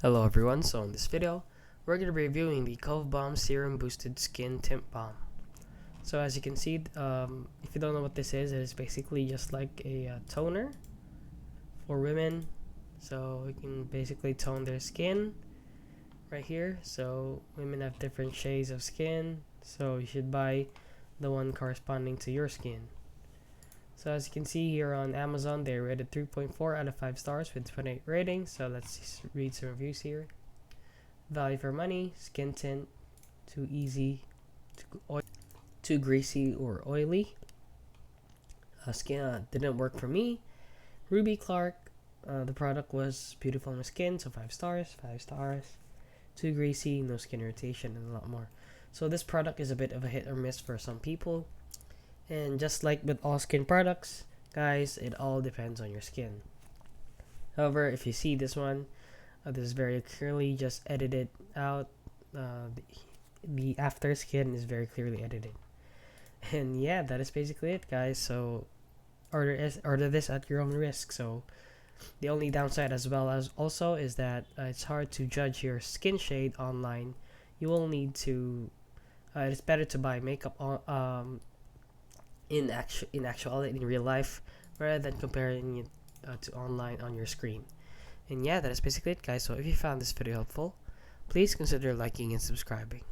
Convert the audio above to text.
Hello everyone, so in this video, we're going to be reviewing the Cove Balm Serum Boosted Skin Tint Balm. So as you can see, if you don't know what this is, it is basically just like a toner for women. So we can basically tone their skin right here. So women have different shades of skin, so you should buy the one corresponding to your skin. So as you can see here on Amazon, they rated 3.4 out of 5 stars with 28 ratings. So let's just read some reviews here. Value for money, skin tint, too easy, too greasy or oily. Skin didn't work for me. Ruby Clark, the product was beautiful on my skin, so 5 stars, 5 stars. Too greasy, no skin irritation, and a lot more. So this product is a bit of a hit or miss for some people. And just like with all skin products, guys, it all depends on your skin. However, if you see this one, this is very clearly just edited out. The after skin is very clearly edited. And yeah, that is basically it, guys. So order this at your own risk. So the only downside as well as also is that it's hard to judge your skin shade online. You will need to it's better to buy makeup in actuality in real life rather than comparing it to online on your screen. And yeah, that is basically it, guys. So if you found this video helpful, please consider liking and subscribing.